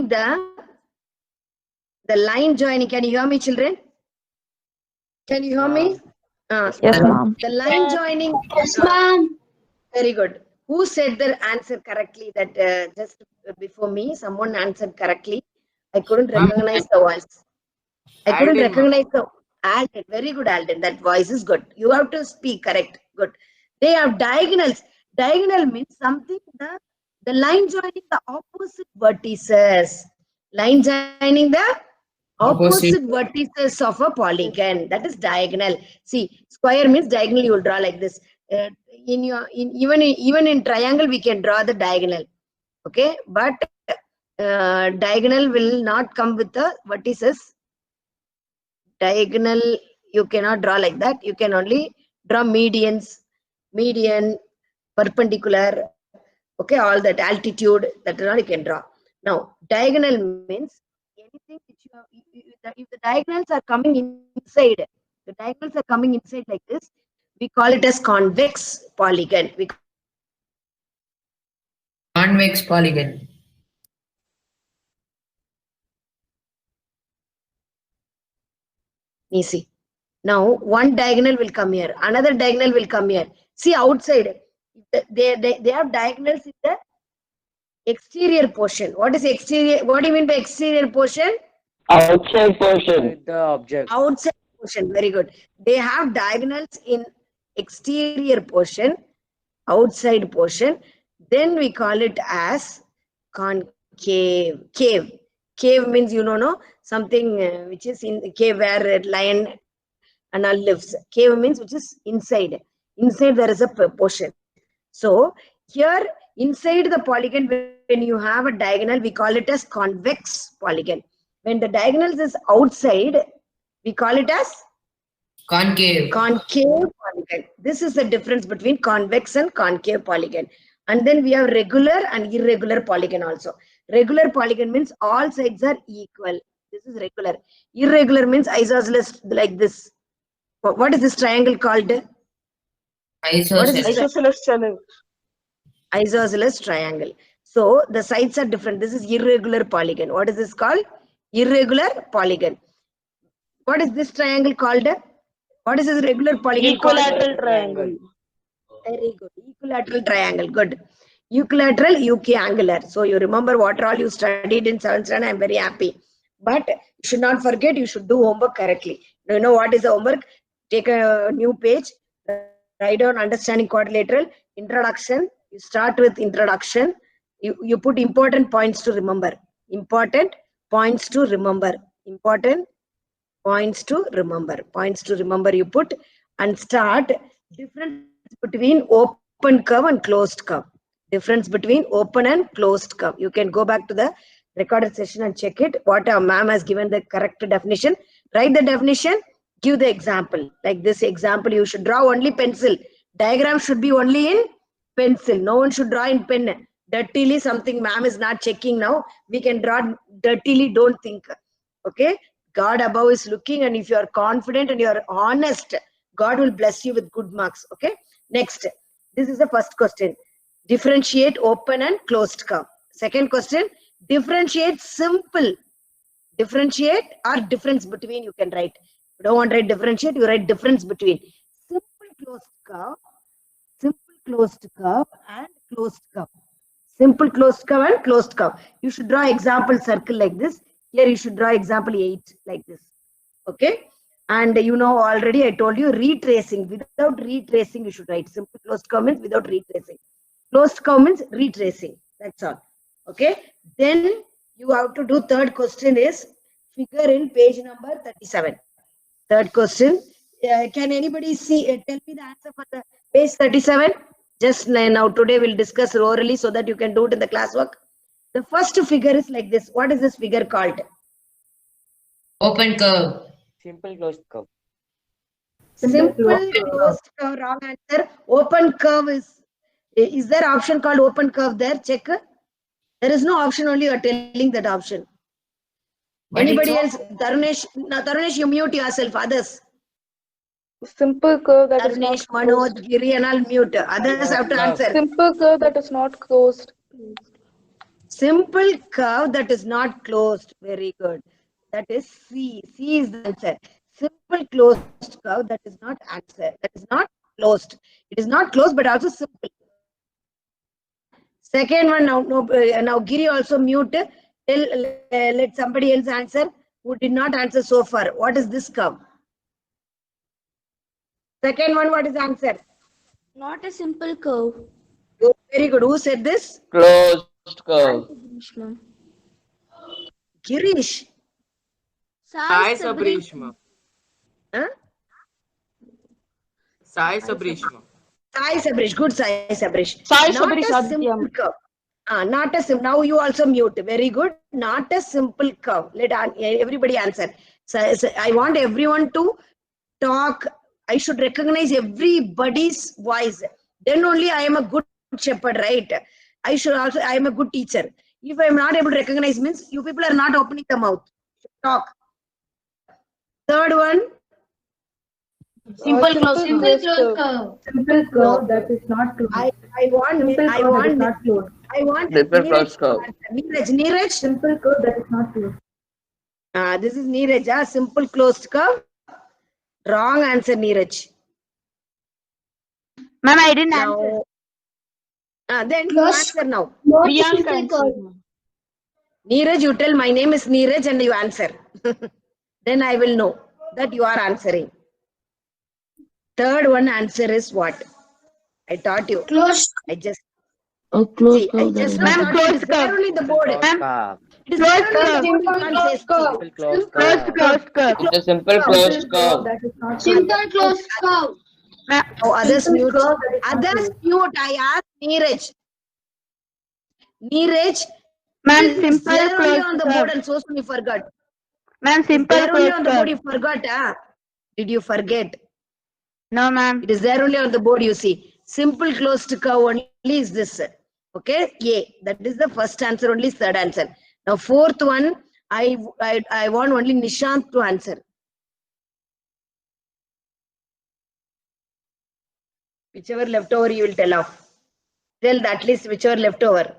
the line joining. Can you hear me, children? Can you hear me? Yes, ma'am. The line joining. Yes, ma'am. Very good. Who said the answer correctly? That just before me, someone answered correctly. I couldn't recognize the voice. I couldn't recognize the Alden. Very good, Alden. That voice is good. You have to speak correct. Good. They have diagonals. Diagonal means something the line joining the opposite vertices. Line joining the opposite vertices of a polygon. That is diagonal. See, square means diagonal. You will draw like this. Even in triangle, we can draw the diagonal. Okay, but diagonal will not come with the vertices. Diagonal you cannot draw like that. You can only draw median, perpendicular, okay, all that altitude, that is all you can draw. Now diagonal means anything which if the diagonals are coming inside, like this, we call it as convex polygon. Convex polygon. Easy. Now one diagonal will come here, another diagonal will come here. See outside, they have diagonals in the exterior portion. What is exterior? What do you mean by exterior portion? Outside portion. The object. Outside portion. Very good. They have diagonals in exterior portion, outside portion. Then we call it as concave. Cave means something which is in the cave where a lion and all lives. Cave means which is inside. Inside there is a portion. So here inside the polygon, when you have a diagonal, we call it as convex polygon. When the diagonals is outside, we call it as Concave. Concave polygon. This is the difference between convex and concave polygon. And then we have regular and irregular polygon also. Regular polygon means all sides are equal. This is regular. Irregular means isosceles, like this. What is this triangle called? Isosceles. Isosceles triangle. So the sides are different. This is irregular polygon. What is this called? Irregular polygon. What is this triangle called? What is this regular polygon Equilateral triangle. Very good. Equilateral triangle. Good. Equilateral, angular. So you remember what all you studied in 7th standard. I am very happy. But you should not forget, you should do homework correctly. Do you know what is the homework? Take a new page, write down understanding quadrilateral, introduction. You start with introduction. You put important points to remember. Important points to remember. Important points to remember. Points to remember you put, and start difference between open curve and closed curve. Difference between open and closed curve. You can go back to the recorded session and check it. What our ma'am has given the correct definition. Write the definition, give the example. Like this example, you should draw only pencil. Diagram should be only in pencil. No one should draw in pen. Dirtily, something ma'am is not checking now. We can draw dirtily, don't think. Okay? God above is looking, and if you are confident and you are honest, God will bless you with good marks. Okay? Next, this is the first question. Differentiate open and closed curve. Second question, differentiate simple. Differentiate or difference between, you can write. You don't want to write differentiate, you write difference between. Simple closed curve and closed curve. Simple closed curve and closed curve. You should draw example circle like this. Here you should draw example 8 like this. Okay? And already I told you retracing. Without retracing, you should write. Simple closed curve means without retracing. Closed curve means retracing. That's all. Okay? Then you have to do third question is figure in page number 37. Third question. Can anybody see? Tell me the answer for the page 37. Just now today we'll discuss orally so that you can do it in the classwork. The first figure is like this. What is this figure called? Open curve. Simple closed curve. Simple closed curve. Wrong answer. Open curve is there option called open curve there? Check. There is no option, only you are telling that option. But Anybody else? Tarunesh, you mute yourself. Others. Simple curve that is Tarunesh, not Manoj, closed. Giri and all mute. Others have to answer. Simple curve that is not closed. Simple curve that is not closed. Very good. That is C. C is the answer. Simple closed curve that is not answer. That is not closed. It is not closed, but also simple. Second one now Giri also mute. Let somebody else answer who did not answer so far. What is this curve? Second one, what is the answer? Not a simple curve. Oh, very good. Who said this? Closed curve. Girish. Sai Sabrish, ma'am. Huh? Sai Sabrish, ma'am. Sai Sabrish. Good, Sai Sabrish. Sai Not Sabrish, a Aditya. simple curve. Not a simple. Now you also mute. Very good. Not a simple curve. Let everybody answer. So I want everyone to talk. I should recognize everybody's voice. Then only I am a good shepherd, right? I am a good teacher. If I am not able to recognize, means you people are not opening the mouth. Talk. Third one. Simple closed curve. Simple curve that is not closed. I want Simple closed curve. Neeraj. Simple curve that is not closed. This is Neeraj. Simple closed curve. Wrong answer, Neeraj. Ma'am, I didn't answer. Now, then you answer now. Priyanka answered. Neeraj, you tell my name is Neeraj and you answer. Then I will know that you are answering. Third one answer is what? I taught you. Closed. I just Closed see. I just Ma'am, taught you. closed It's there curve. only the board. Curve. It is there only the board. Simple You can't say Simple closed curve. Closed curve. It's a simple closed curve. That is not closed. Simple closed curve. Oh, others Simple mute. curve that is not Others closed. mute. I asked Neeraj. Neeraj. Ma'am, It's simple there only closed on the board curve. and so soon you forgot. Ma'am, simple There only closed on the board curve. you forgot. Did you forget? No, ma'am. It is there only on the board, you see. Simple closed curve only is this. Okay, A. That is the first answer, only third answer. Now, fourth one, I want only Nishant to answer. Whichever left over, you will tell off. Tell at least whichever left over.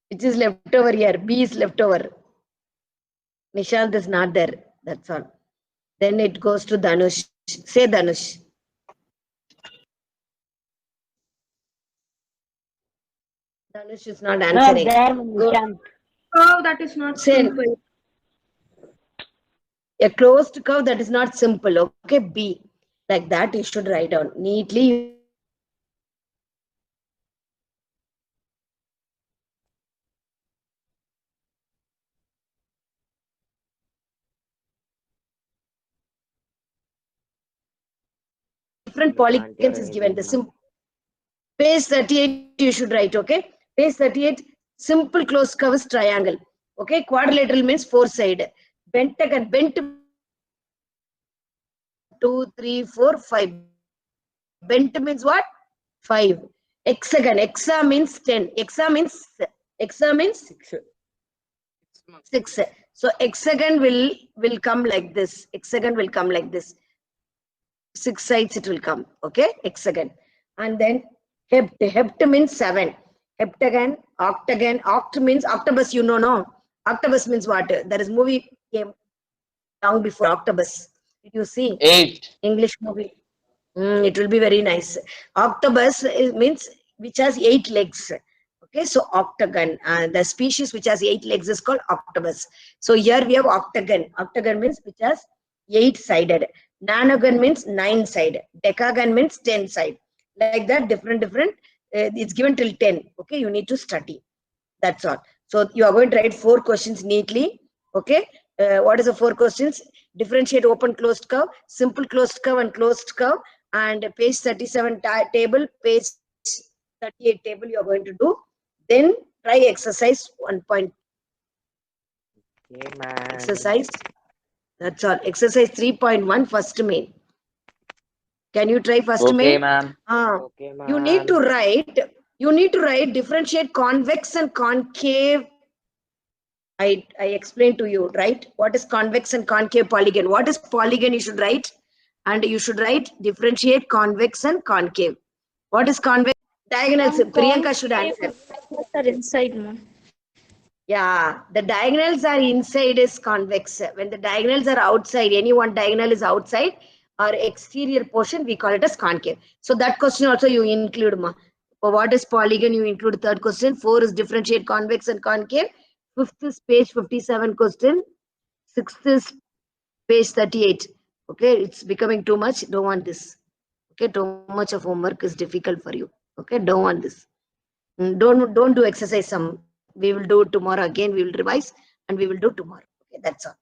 Which is left over here? B is left over. Nishant is not there. That's all. Then it goes to Dhanush. Say Dhanush. Dhanush is not answering. Curve that is not Say simple. a closed curve that is not simple. Okay, B. Like that, you should write down neatly. Different polygons is given. The page 38 you should write. Okay, page 38. Simple closed curve is triangle. Okay, quadrilateral means four side. Pentagon, bent 2, 3, 4, 5. Bent means what? 5. Hexagon. Hexa means 10. Hexa means 6. So hexagon will come like this. Hexagon will come like this. 6 sides it will come. Okay, hexagon. And then hept. Hept means 7. Heptagon, octagon. Oct means octopus. You know, no? Octopus means what? There is movie came long before Octopus. Did you see? 8. English movie. It will be very nice. Octopus means which has 8 legs. Okay, so octagon. The species which has 8 legs is called octopus. So here we have octagon. Octagon means which has 8-sided. Nonagon means 9-sided. Decagon means 10-sided. Like that, different. It's given till 10. Okay, you need to study. That's all. So you are going to write 4 questions neatly. Okay, what is the 4 questions? Differentiate open closed curve, simple closed curve and closed curve, and page 37 table, page 38 table you are going to do. Then try exercise 1. Exercise. That's all. Exercise 3.1 first main. Can you try first Okay, main? ma'am. Okay, ma'am. You need to write differentiate convex and concave. I explained to you, right? What is convex and concave polygon? What is polygon you should write? And you should write differentiate convex and concave. What is convex? Diagonals. Priyanka should answer. are inside, ma'am. Yeah, the diagonals are inside is convex. When the diagonals are outside, any one diagonal is outside or exterior portion, we call it as concave. So that question also you include, ma. For what is polygon, you include third question. 4 is differentiate convex and concave. 5th is page 57 question. 6th is page 38. Okay, it's becoming too much. Don't want this. Okay, too much of homework is difficult for you. Okay, don't want this. Don't do exercise some. We will do it tomorrow again. We will revise and we will do tomorrow. Okay, that's all.